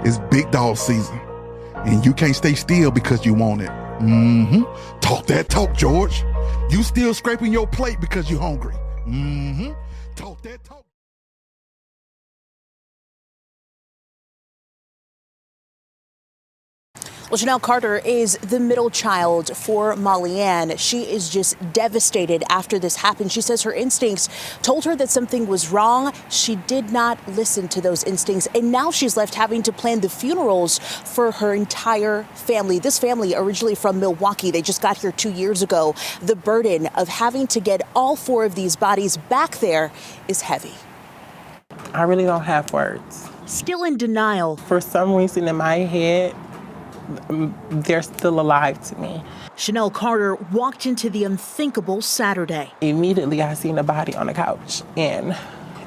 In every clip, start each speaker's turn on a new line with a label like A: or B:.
A: It's big dog season, and you can't stay still because you want it. Talk that talk, George. You still scraping your plate because you're hungry. Talk that talk.
B: Well, Chanel Carter is the middle child for Molly Ann. She is just devastated after this happened. She says her instincts told her that something was wrong. She did not listen to those instincts, and now she's left having to plan the funerals for her entire family. This family, originally from Milwaukee, they just got here 2 years ago. The burden of having to get all 4 of these bodies back there is heavy.
C: I really don't have words.
B: Still in denial.
C: For some reason in my head, they're still alive to me.
B: Chanel Carter walked into the unthinkable Saturday.
C: Immediately, I seen a body on the couch, and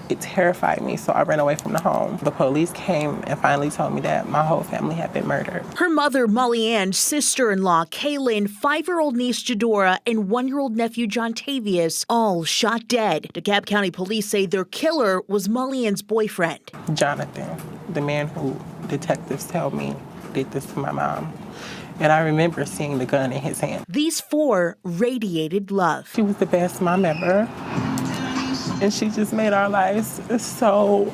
C: it terrified me, so I ran away from the home. The police came and finally told me that my whole family had been murdered.
B: Her mother, Molly Ann, sister-in-law, Kaylin, 5-year-old niece, Jadora, and 1-year-old nephew, John Tavius, all shot dead. DeKalb County police say their killer was Molly Ann's boyfriend.
C: Jonathan, the man who detectives tell me did this to my mom. And I remember seeing the gun in his hand.
B: These 4 radiated love.
C: She was the best mom ever. And she just made our lives so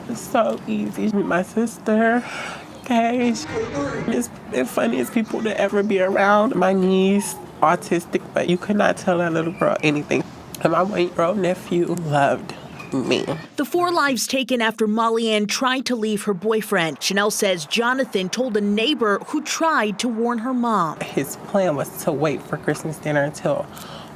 C: easy. My sister, Kay, is the funniest people to ever be around. My niece, autistic, but you could not tell that little girl anything. And my 1-year-old nephew loved me.
B: The 4 lives taken after Molly Ann tried to leave her boyfriend. Chanel says Jonathan told a neighbor who tried to warn her mom.
C: His plan was to wait for Christmas dinner until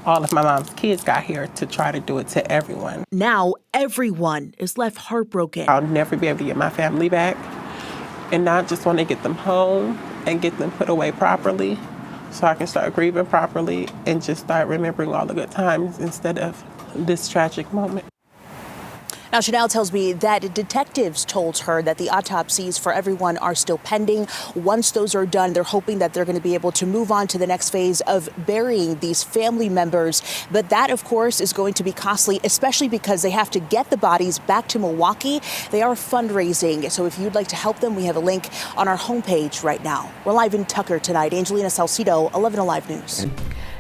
C: all of my mom's kids got here to try to do it to everyone.
B: Now everyone is left heartbroken.
C: I'll never be able to get my family back. And now I just want to get them home and get them put away properly so I can start grieving properly and just start remembering all the good times instead of this tragic moment.
B: Now, Chanel tells me that detectives told her that the autopsies for everyone are still pending. Once those are done, they're hoping that they're going to be able to move on to the next phase of burying these family members. But that, of course, is going to be costly, especially because they have to get the bodies back to Milwaukee. They are fundraising. So if you'd like to help them, we have a link on our homepage right now. We're live in Tucker tonight. Angelina Salcido, 11 Alive News.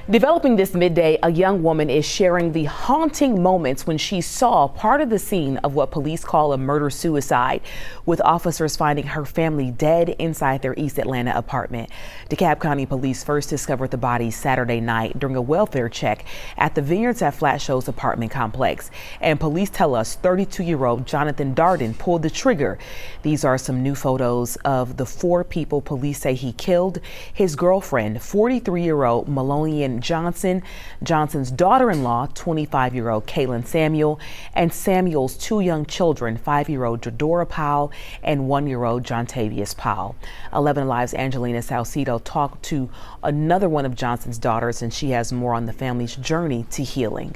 D: Developing this midday, a young woman is sharing the haunting moments when she saw part of the scene of what police call a murder-suicide, with officers finding her family dead inside their East Atlanta apartment. DeKalb County Police first discovered the bodies Saturday night during a welfare check at the Vineyards at Flat Show's apartment complex. And police tell us 32-year-old Jonathan Darden pulled the trigger. These are some new photos of the 4 people police say he killed: his girlfriend, 43-year-old Melonian Johnson, Johnson's daughter-in-law, 25-year-old Kaylin Samuel, and Samuel's 2 young children, 5-year-old Jadora Powell and 1-year-old John Tavius Powell. 11 Alive's Angelina Salcido talked to another one of Johnson's daughters, and she has more on the family's journey to healing.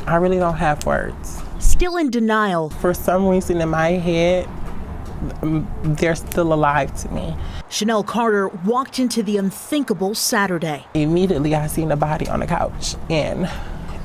C: I really don't have words.
B: Still in denial.
C: For some reason in my head, they're still alive to me.
B: Chanel Carter walked into the unthinkable Saturday.
C: Immediately, I seen a body on the couch, and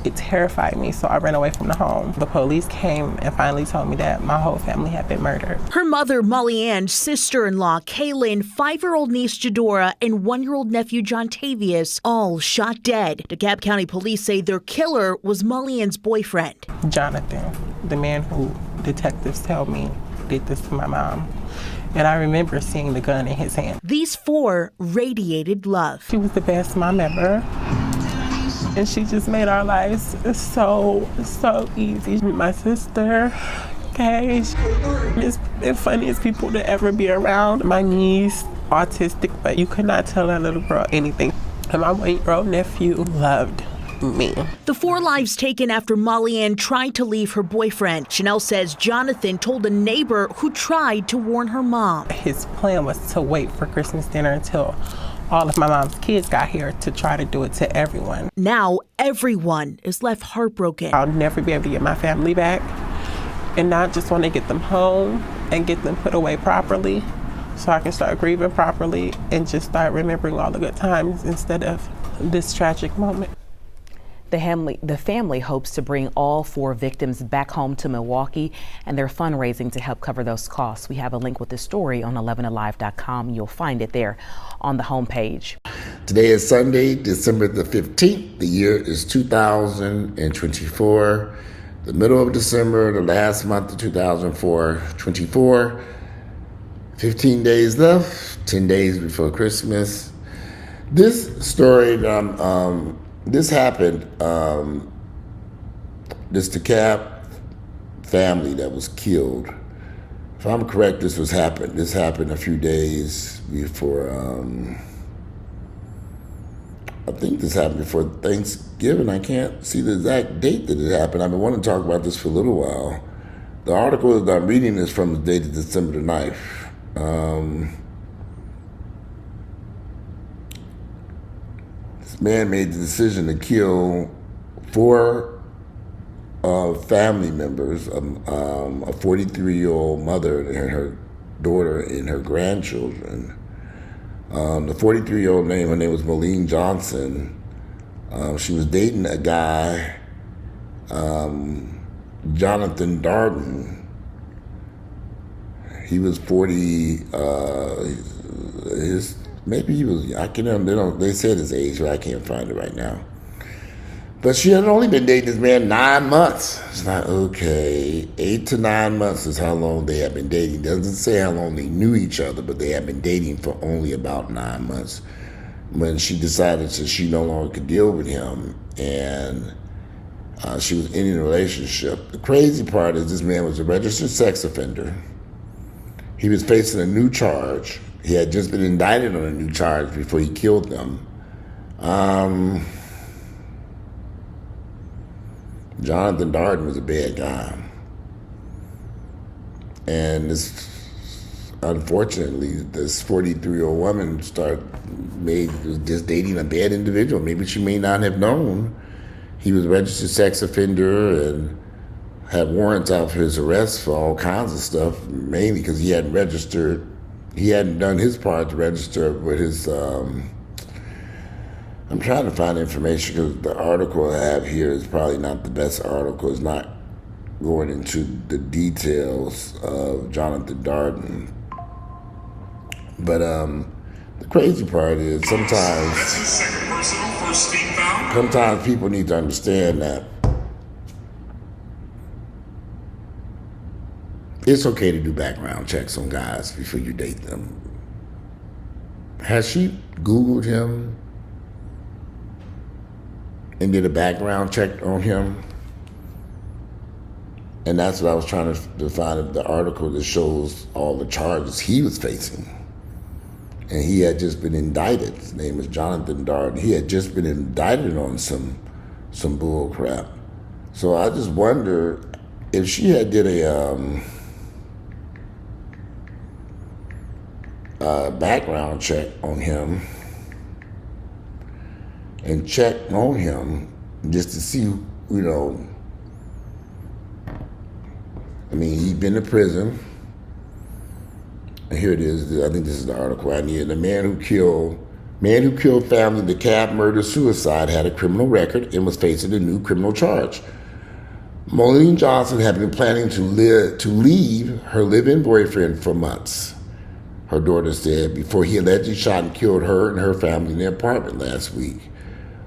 C: it terrified me, so I ran away from the home. The police came and finally told me that my whole family had been murdered.
B: Her mother, Molly Ann, sister-in-law, Kaylin, 5-year-old niece, Jadora, and 1-year-old nephew, John Tavius, all shot dead. DeKalb County police say their killer was Molly Ann's boyfriend.
C: Jonathan, the man who detectives tell me did this to my mom. And I remember seeing the gun in his hand.
B: These 4 radiated love.
C: She was the best mom ever. And she just made our lives so easy. My sister, Kay, is the funniest people to ever be around. My niece, autistic, but you could not tell that little girl anything. And my 1-year-old nephew loved me.
B: The 4 lives taken after Molly Ann tried to leave her boyfriend. Chanel says Jonathan told a neighbor who tried to warn her mom.
C: His plan was to wait for Christmas dinner until all of my mom's kids got here to try to do it to everyone.
B: Now everyone is left heartbroken.
C: I'll never be able to get my family back. And now I just want to get them home and get them put away properly so I can start grieving properly and just start remembering all the good times instead of this tragic moment.
D: The family hopes to bring all 4 victims back home to Milwaukee, and they're fundraising to help cover those costs. We have a link with the story on 11alive.com. You'll find it there on the homepage.
E: Today is Sunday, December the 15th. The year is 2024. The middle of December, the last month of 2024. 15 days left, 10 days before Christmas. This story, this happened, this DeKalb family that was killed. If I'm correct, this happened a few days before, I think this happened before Thanksgiving. I can't see the exact date that it happened. I've been wanting to talk about this for a little while. The article that I'm reading is from the date of December the 9th. This man made the decision to kill 4 family members, a 43-year-old mother and her daughter and her grandchildren. The 43-year-old her name was Moline Johnson. She was dating a guy, Jonathan Darden. He was 40, they said his age, but I can't find it right now. But she had only been dating this man 9 months. It's like, okay, 8 to 9 months is how long they had been dating. Doesn't say how long they knew each other, but they had been dating for only about 9 months when she decided that she no longer could deal with him, and she was ending the relationship. The crazy part is this man was a registered sex offender. He was facing a new charge. He had just been indicted on a new charge before he killed them. Jonathan Darden was a bad guy. And unfortunately, this 43-year-old woman was just dating a bad individual. Maybe she may not have known he was a registered sex offender and had warrants out for his arrest for all kinds of stuff, mainly because he hadn't done his part to register with his, I'm trying to find information because the article I have here is probably not the best article. It's not going into the details of Jonathan Darden. But the crazy part is sometimes people need to understand that it's okay to do background checks on guys before you date them. Has she Googled him and did a background check on him? And that's what I was trying to find, the article that shows all the charges he was facing. And he had just been indicted. His name is Jonathan Darden. He had just been indicted on some bull crap. So I just wonder if she had did a background check on him and checked on him just to see, he'd been to prison. And here it is. I think this is the article I needed. The man who killed family DeKalb murder-suicide had a criminal record and was facing a new criminal charge. Moline Johnson had been planning to leave her live-in boyfriend for months, her daughter said, before he allegedly shot and killed her and her family in their apartment last week.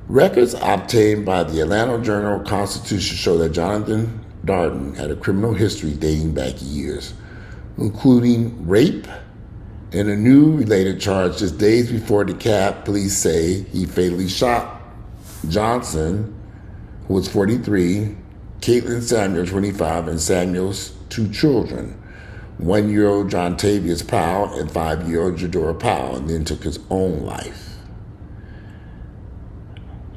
E: Records obtained by the Atlanta Journal-Constitution show that Jonathan Darden had a criminal history dating back years, including rape and a new related charge just days before DeKalb police say he fatally shot Johnson, who was 43, Caitlin Samuel, 25, and Samuel's 2 children, 1-year-old John Tavius Powell and 5-year-old Jadora Powell, and then took his own life.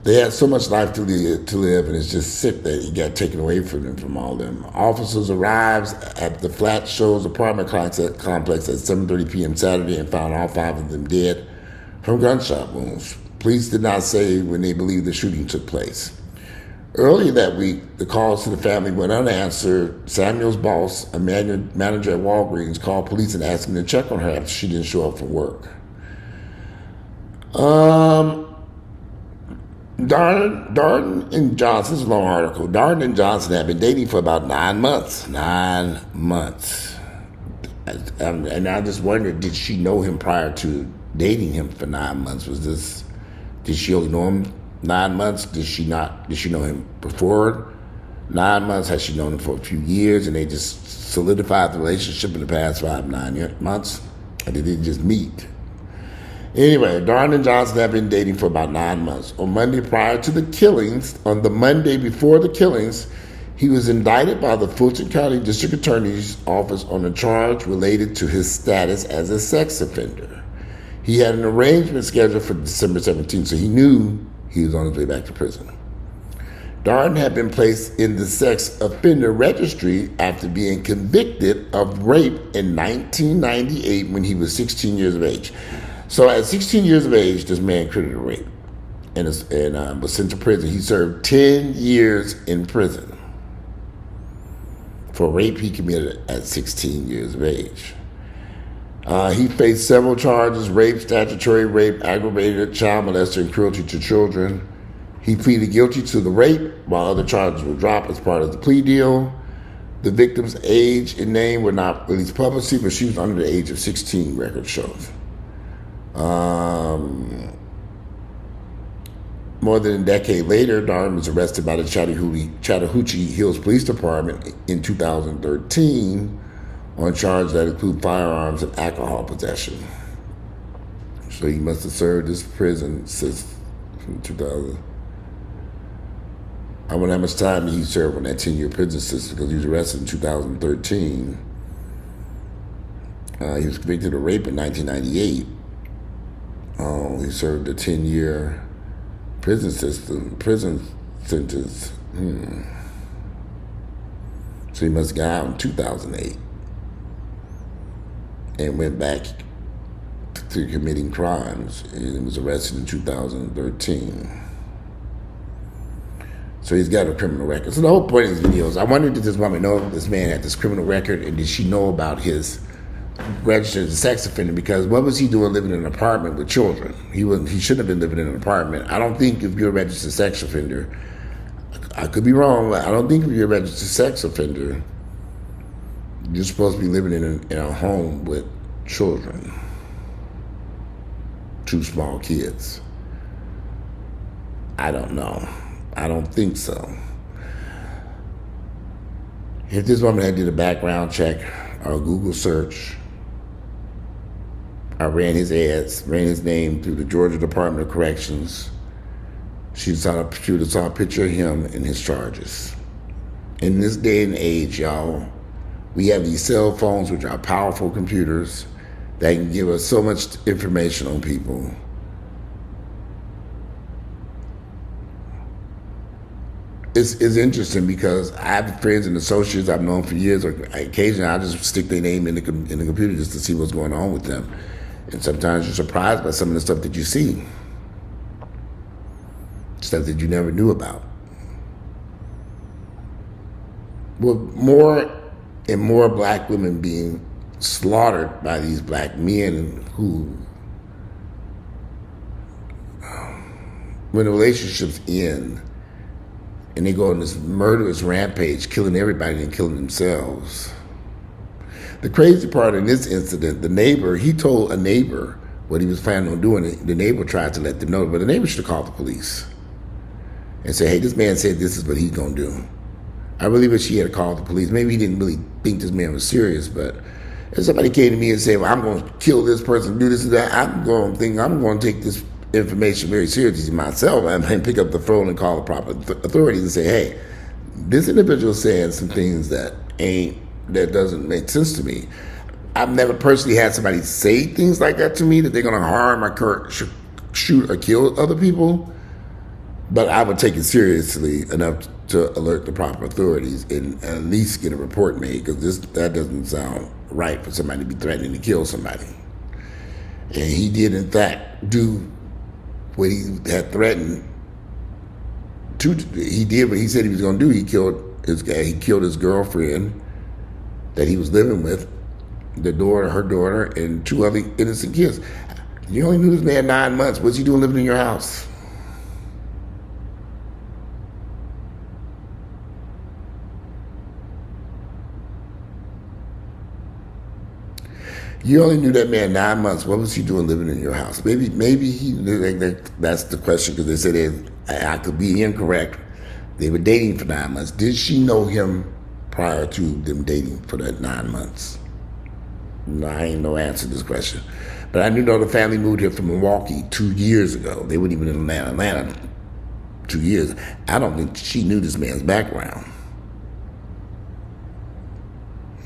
E: They had so much life to live, and it's just sick that he got taken away from them, from all them. Officers arrived at the Flat Shoals apartment complex at 7:30 p.m. Saturday and found all 5 of them dead from gunshot wounds. Police did not say when they believe the shooting took place. Earlier that week, the calls to the family went unanswered. Samuel's boss, a manager at Walgreens, called police and asked him to check on her after she didn't show up for work. Darden and Johnson, this is a long article. Darden and Johnson have been dating for about 9 months. 9 months. And I just wondered, did she know him prior to dating him for 9 months? Did she only know him 9 months? Did she know him before 9 months? Has she known him for a few years and they just solidified the relationship in the past 9 months? Or did they just meet? Anyway, Darden and Johnson have been dating for about 9 months. On Monday prior to the killings, on the Monday before the killings, he was indicted by the Fulton County District Attorney's Office on a charge related to his status as a sex offender. He had an arraignment scheduled for December 17th, so he knew he was on his way back to prison. Darden had been placed in the sex offender registry after being convicted of rape in 1998 when he was 16 years of age. So at 16 years of age, this man committed a rape and was sent to prison. He served 10 years in prison for rape he committed at 16 years of age. He faced several charges: rape, statutory rape, aggravated child molester, and cruelty to children. He pleaded guilty to the rape, while other charges were dropped as part of the plea deal. The victim's age and name were not released publicly, but she was under the age of 16, record shows. More than a decade later, Darden was arrested by the Chattahoochee Hills Police Department in 2013 on charges that include firearms and alcohol possession. So he must have served his prison since 2000. I wonder how much time he served on that 10-year prison system, because he was arrested in 2013. He was convicted of rape in 1998. He served a 10-year prison sentence. So he must have got out in 2008 and went back to committing crimes and was arrested in 2013. So he's got a criminal record. So the whole point of these videos, I wondered, did this woman know this man had this criminal record, and did she know about his registered as a sex offender? Because what was he doing living in an apartment with children? He shouldn't have been living in an apartment. I don't think if you're a registered sex offender, I could be wrong, but I don't think if you're a registered sex offender, you're supposed to be living in a home with children, 2 small kids. I don't know. I don't think so. If this woman had did a background check or a Google search, I ran his ads, ran his name through the Georgia Department of Corrections, she would have saw a picture of him and his charges. In this day and age, y'all, we have these cell phones, which are powerful computers that can give us so much information on people. It's interesting because I have friends and associates I've known for years, or occasionally I just stick their name in the computer just to see what's going on with them. And sometimes you're surprised by some of the stuff that you see. Stuff that you never knew about. Well, more and more black women being slaughtered by these black men who, when the relationships end and they go on this murderous rampage, killing everybody and killing themselves. The crazy part in this incident, the neighbor, he told a neighbor what he was planning on doing. The neighbor tried to let them know, but the neighbor should have called the police and said, hey, this man said this is what he's going to do. I really wish he had called the police. Maybe he didn't really think this man was serious, but if somebody came to me and said, well, I'm going to kill this person, do this and that, I'm going to take this information very seriously myself and pick up the phone and call the proper authorities and say, hey, this individual is saying some things that doesn't make sense to me. I've never personally had somebody say things like that to me, that they're going to harm or shoot or kill other people, but I would take it seriously enough to alert the proper authorities and at least get a report made, because that doesn't sound right for somebody to be threatening to kill somebody. And he did, in fact, do what he had threatened to. He did what he said he was going to do. He killed his girlfriend that he was living with, her daughter, and 2 other innocent kids. You only knew this man 9 months. What's he doing living in your house? You only knew that man 9 months. What was he doing living in your house? Maybe he knew that's the question, because they said I could be incorrect. They were dating for 9 months. Did she know him prior to them dating for that 9 months? No, I ain't no answer to this question. But I do know the family moved here from Milwaukee 2 years ago. They weren't even in Atlanta 2 years. I don't think she knew this man's background.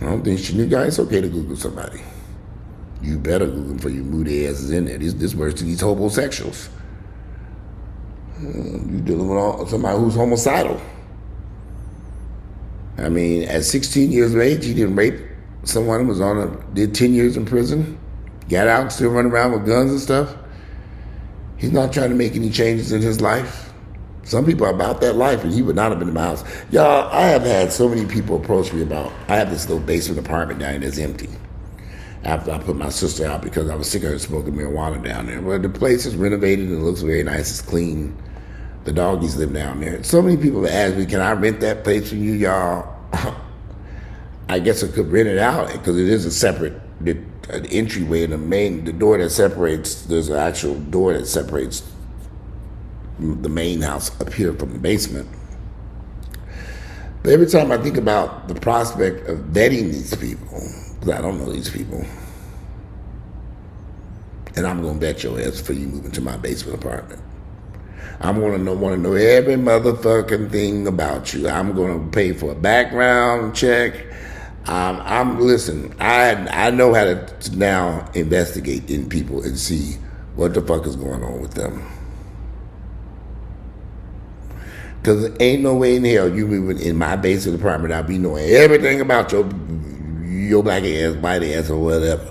E: I don't think she knew. Guys, it's okay to Google somebody. You better Google them before you move their asses in there. This works to these homosexuals. You're dealing with somebody who's homicidal. I mean, at 16 years of age, he didn't rape someone, did 10 years in prison, got out, still running around with guns and stuff. He's not trying to make any changes in his life. Some people are about that life, and he would not have been in my house. Y'all, I have had so many people approach me about, I have this little basement apartment down there that's empty. After I put my sister out because I was sick of her smoking marijuana down there. Well, the place is renovated and it looks very nice. It's clean. The doggies live down there. So many people have asked me, can I rent that place from you, y'all? I guess I could rent it out because it is a separate entryway. The door that separates, there's an actual door that separates the main house up here from the basement. But every time I think about the prospect of vetting these people, because I don't know these people, and I'm going to bet your ass for you moving to my basement apartment. I'm going to want to know every motherfucking thing about you. I'm going to pay for a background check. Listen, I know how to now investigate in people and see what the fuck is going on with them. Because there ain't no way in hell you moving in my basement apartment, I'll be knowing everything about your black ass, white ass, or whatever.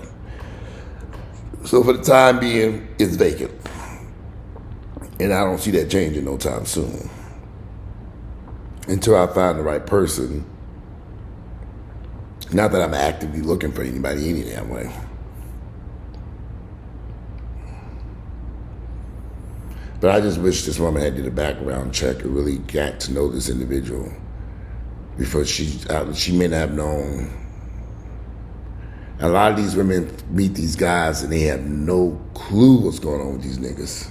E: So for the time being, it's vacant. And I don't see that changing no time soon. Until I find the right person. Not that I'm actively looking for anybody any damn way. But I just wish this woman had did a background check and really got to know this individual before she may not have known. A lot of these women meet these guys and they have no clue what's going on with these niggas.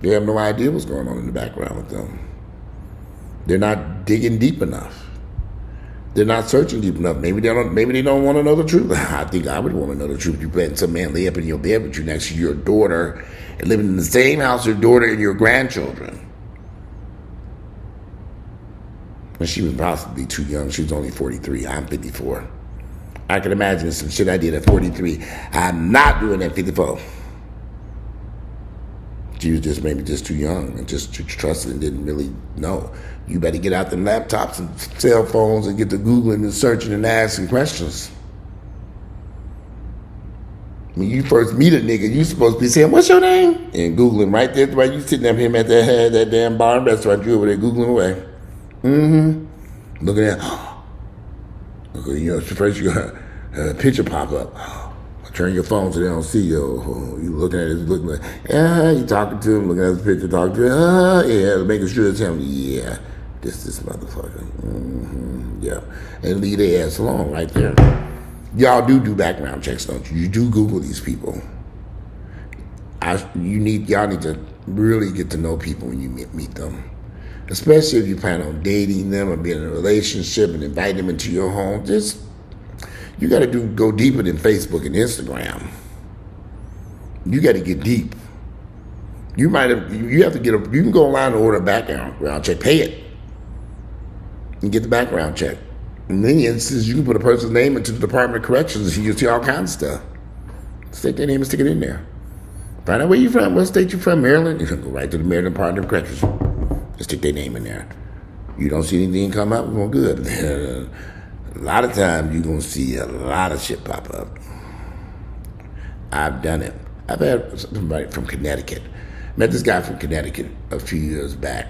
E: They have no idea what's going on in the background with them. They're not digging deep enough. They're not searching deep enough. Maybe they don't want to know the truth. I think I would want to know the truth. You letting some man lay up in your bed with you next to your daughter and living in the same house your daughter and your grandchildren. And she was possibly too young. She was only 43. I'm 54. I can imagine some shit I did at 43. I'm not doing at 54. She was just maybe just too young and just trusted and didn't really know. You better get out them laptops and cell phones and get to Googling and searching and asking questions. When you first meet a nigga, you supposed to be saying, "What's your name?" and Googling right there, right? You sitting up him at that damn bar and restaurant, you over there Googling away. Looking at, first you got a picture pop up. Turn your phone so they don't see you. You looking at it, looking like, you talking to him, looking at the picture, talking to him, making sure it's him. Yeah, this motherfucker. Yeah, and leave their ass alone right there. Y'all do background checks, don't you? You do Google these people. Y'all need to really get to know people when you meet them. Especially if you plan on dating them or being in a relationship and invite them into your home. You got to go deeper than Facebook and Instagram. You got to get deep. You can go online and order a background check, pay it, and get the background check. In many instances, you can put a person's name into the Department of Corrections and you see all kinds of stuff. Stick their name and stick it in there. Find out where you from, what state you from, Maryland. You can go right to the Maryland Department of Corrections. Just stick their name in there. You don't see anything come up, well, good. A lot of times you're going to see a lot of shit pop up. I've done it. I've had somebody from Connecticut. Met this guy from Connecticut a few years back,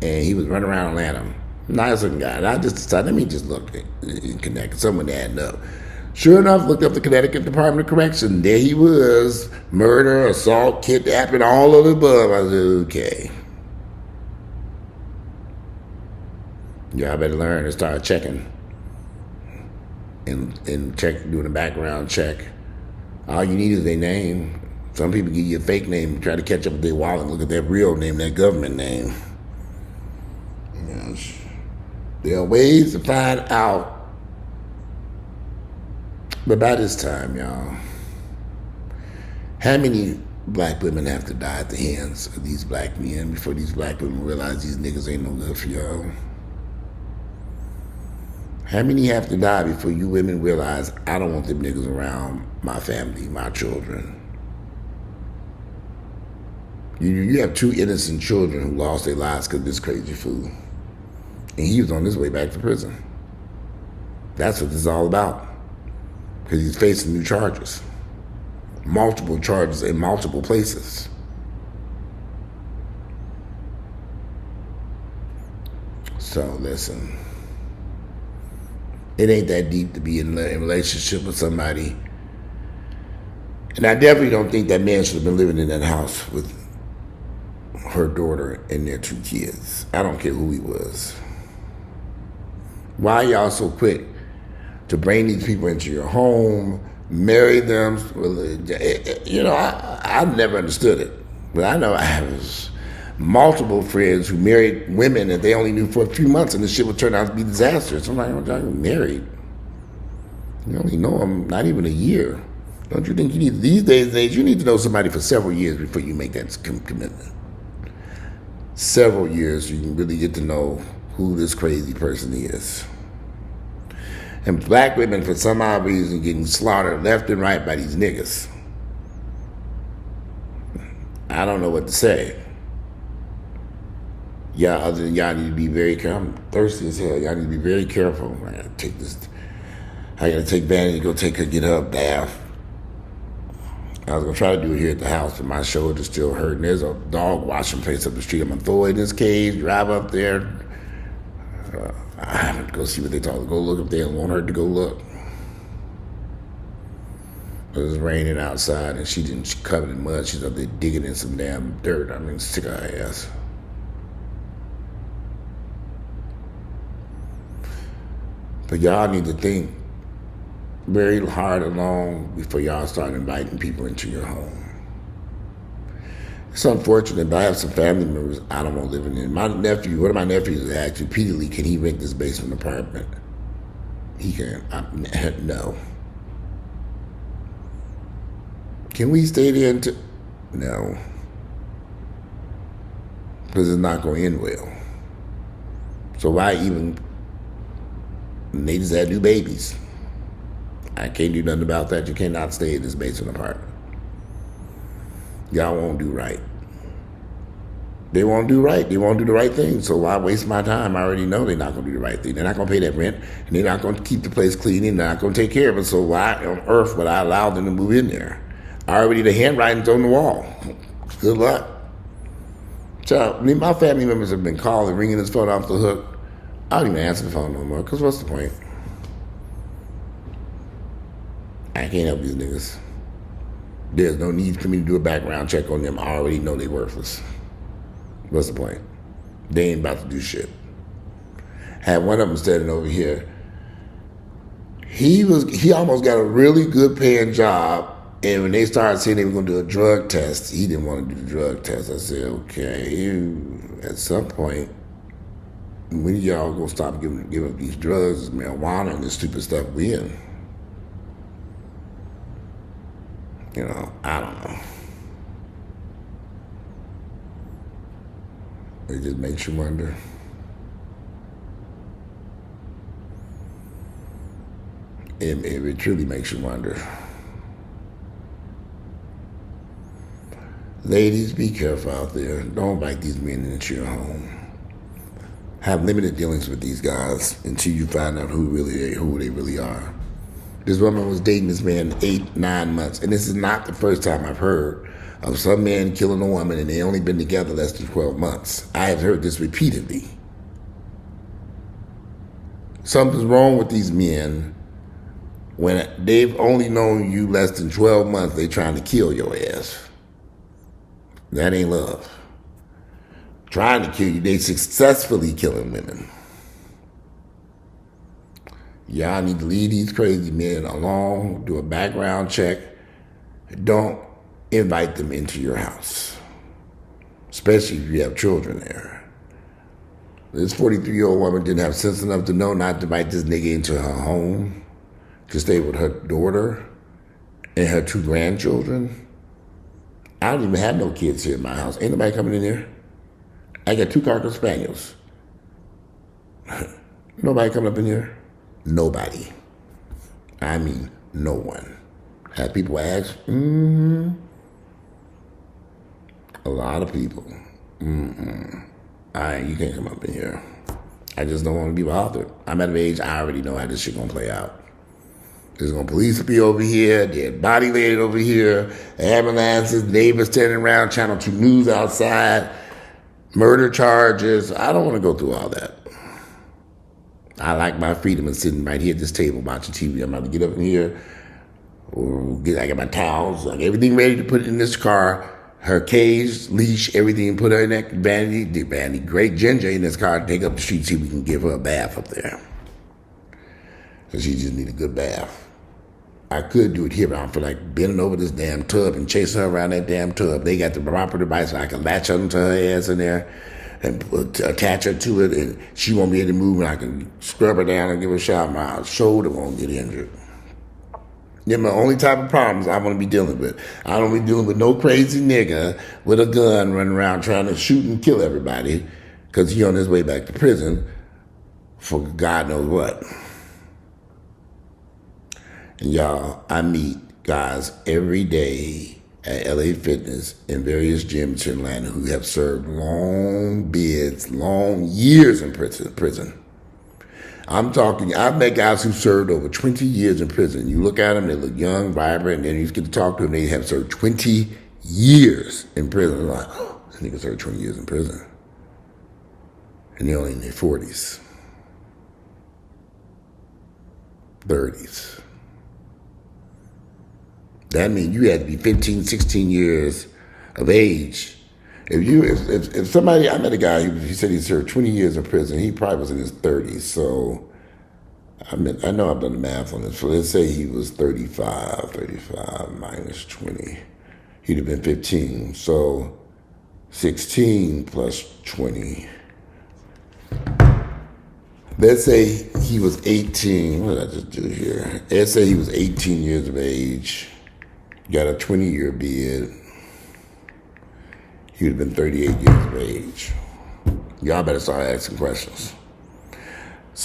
E: and he was running around Atlanta. Nice looking guy. And I just decided, let me just look in Connecticut. Someone adding up. Sure enough, looked up the Connecticut Department of Correction. There he was. Murder, assault, kidnapping, all of the above. I said, okay. Y'all better learn and start checking. and doing a background check. All you need is their name. Some people give you a fake name, try to catch up with their wallet and look at their real name, their government name. Yes. There are ways to find out. But by this time, y'all, how many black women have to die at the hands of these black men before these black women realize these niggas ain't no good for y'all? How many have to die before you women realize I don't want them niggas around my family, my children? You have 2 innocent children who lost their lives because of this crazy fool. And he was on his way back to prison. That's what this is all about. Because he's facing new charges. Multiple charges in multiple places. So listen, it ain't that deep to be in a relationship with somebody. And I definitely don't think that man should have been living in that house with her daughter and their 2 kids. I don't care who he was. Why are y'all so quick to bring these people into your home, marry them? You know, I've never understood it. But I know I have multiple friends who married women that they only knew for a few months, and this shit would turn out to be disastrous. I'm like, oh, y'all married. You only know them not even a year. Don't you think you need, these days, you need to know somebody for several years before you make that commitment? Several years, you can really get to know who this crazy person is. And black women, for some odd reason, getting slaughtered left and right by these niggas. I don't know what to say. Yeah, other than y'all need to be very careful. I'm thirsty as hell. Y'all need to be very careful. I gotta take this. I gotta take Vanity, go take her, get her a bath. I was gonna try to do it here at the house, but my shoulder's still hurting. There's a dog washing place up the street. I'm gonna throw it in this cage, drive up there. I have to go see what they talk. Go look up there and want her to go look. It was raining outside and she covered in mud. She's up there digging in some damn dirt. I mean, sick of her ass. But y'all need to think very hard and long before y'all start inviting people into your home. It's unfortunate, but I have some family members I don't want living in. My nephew, one of my nephews asked repeatedly, can he rent this basement apartment? He can. No. Can we stay there no. Because it's not going to end well. So why even, they just had new babies. I can't do nothing about that. You cannot stay in this basement apartment. Y'all won't do right. They won't do right. They won't do the right thing. So why waste my time? I already know they're not going to do the right thing. They're not going to pay that rent. And they're not going to keep the place clean. And they're not going to take care of it. So why on earth would I allow them to move in there? Already the handwriting's on the wall. Good luck. So my family members have been calling, ringing this phone off the hook. I don't even answer the phone no more. Because what's the point? I can't help these niggas. There's no need for me to do a background check on them. I already know they're worthless. What's the point? They ain't about to do shit. Had one of them standing over here. He almost got a really good paying job, and when they started saying they were going to do a drug test, he didn't want to do the drug test. I said, okay, at some point, when y'all gonna stop giving up these drugs, marijuana, and this stupid stuff we in? You know, I don't know. It just makes you wonder. It truly makes you wonder. Ladies, be careful out there. Don't invite these men into your home. Have limited dealings with these guys until you find out who they really are. This woman was dating this man 8-9 months, and this is not the first time I've heard of some man killing a woman and they only been together less than 12 months. I have heard this repeatedly. Something's wrong with these men. When they've only known you less than 12 months, they trying to kill your ass. That ain't love. Trying to kill you, they successfully killing women. Y'all need to leave these crazy men alone, do a background check. Don't invite them into your house, especially if you have children there. This 43-year-old woman didn't have sense enough to know not to invite this nigga into her home to stay with her daughter and her 2 grandchildren. I don't even have no kids here in my house. Ain't nobody coming in here. I got 2 Cocker Spaniels. Nobody coming up in here? Nobody. I mean, no one. Have people ask? A lot of people. You can't come up in here. I just don't want to be bothered. I'm at an age I already know how this shit gonna play out. There's gonna police be over here, dead body laid over here, ambulances, neighbors standing around, Channel 2 News outside, murder charges. I don't want to go through all that. I like my freedom of sitting right here at this table watching TV. I'm about to get up in here. I got my towels, like everything ready to put it in this car. Her cage, leash, everything, put her in that vanity, great ginger in this car, take up the street, see if we can give her a bath up there. Because she just need a good bath. I could do it here, but I feel like bending over this damn tub and chasing her around that damn tub. They got the proper device so I can latch onto her ass in there and attach her to it, and she won't be able to move, and I can scrub her down and give her a shower. My shoulder won't get injured. They're my only type of problems I want to be dealing with. I don't be dealing with no crazy nigga with a gun running around trying to shoot and kill everybody because he on his way back to prison for God knows what. And y'all, I meet guys every day at LA Fitness in various gyms in Atlanta who have served long bids, long years in prison. I'm talking, I've met guys who served over 20 years in prison. You look at them, they look young, vibrant, and then you get to talk to them, they have served 20 years in prison. I'm like, oh, this nigga served 20 years in prison. And they're only in their 40s, 30s. That means you had to be 15, 16 years of age. If somebody, I met a guy, he said he served 20 years in prison. He probably was in his 30s. So, I know I've done the math on this. So let's say he was 35 minus 20. He'd have been 15. So, 16 plus 20. Let's say he was 18. What did I just do here? Let's say he was 18 years of age. Got a 20-year bid. He would have been 38 years of age. Y'all better start asking questions.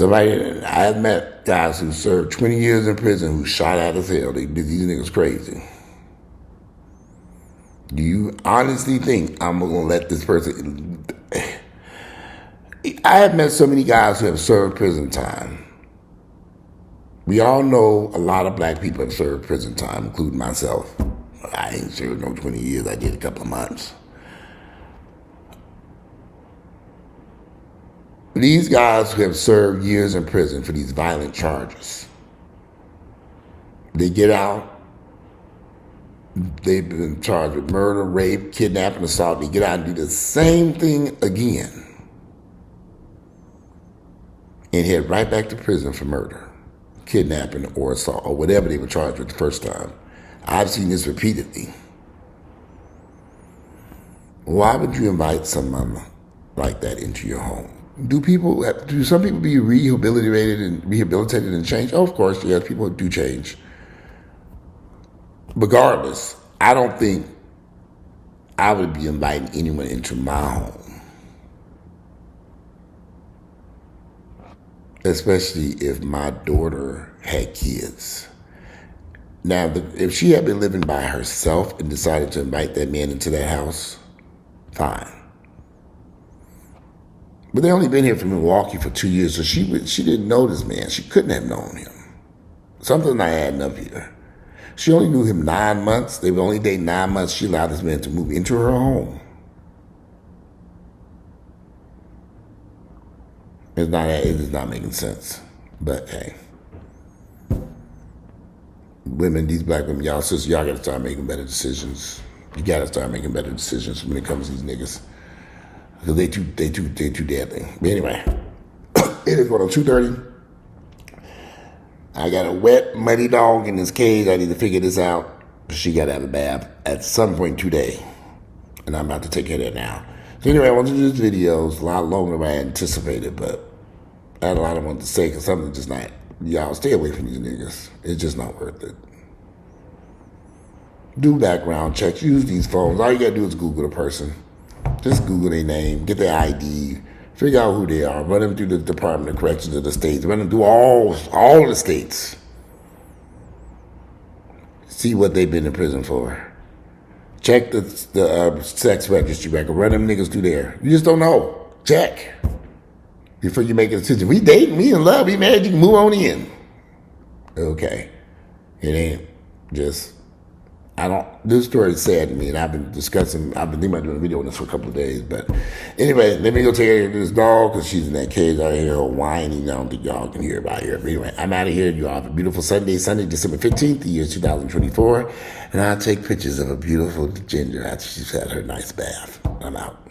E: I've met guys who served 20 years in prison who shot out as hell. These niggas crazy. Do you honestly think I'm going to let this person... I have met so many guys who have served prison time. We all know a lot of black people have served prison time, including myself. I ain't served no 20 years. I did a couple of months. These guys who have served years in prison for these violent charges, they get out, they've been charged with murder, rape, kidnapping, assault, they get out and do the same thing again and head right back to prison for murder, kidnapping, or assault, or whatever they were charged with the first time. I've seen this repeatedly. Why would you invite someone like that into your home? Do some people be rehabilitated and change? Oh, of course, yes, people do change. Regardless, I don't think I would be inviting anyone into my home. Especially if my daughter had kids. Now, if she had been living by herself and decided to invite that man into that house, fine. But they only been here from Milwaukee for 2 years, so she didn't know this man. She couldn't have known him. Something's not adding up here. She only knew him 9 months. They were only dating 9 months. She allowed this man to move into her home. It is not making sense. But hey, women, these black women, y'all sisters, y'all gotta start making better decisions. You gotta start making better decisions when it comes to these niggas. Because they too deadly. But anyway, it is 2:30. I got a wet, muddy dog in this cage. I need to figure this out. She got to have a bath at some point today. And I'm about to take care of that now. So anyway, I wanted to do this video. It's a lot longer than I anticipated, but I had a lot I wanted to say because something just not, y'all stay away from these niggas. It's just not worth it. Do background checks. Use these phones. All you got to do is Google the person. Just Google their name. Get their ID. Figure out who they are. Run them through the Department of Corrections of the states. Run them through all the states. See what they've been in prison for. Check the sex registry record. Run them niggas through there. You just don't know. Check. Before you make a decision. We dating, we in love, we married, you can move on in. Okay. It ain't just, this story is sad to me, and I've been thinking about doing a video on this for a couple of days, but anyway, let me go take care of this dog, because she's in that cage out here whining. I don't think y'all can hear about here, but anyway, I'm out of here. You all have a beautiful Sunday, December 15th, the year 2024, and I'll take pictures of a beautiful ginger after she's had her nice bath. I'm out.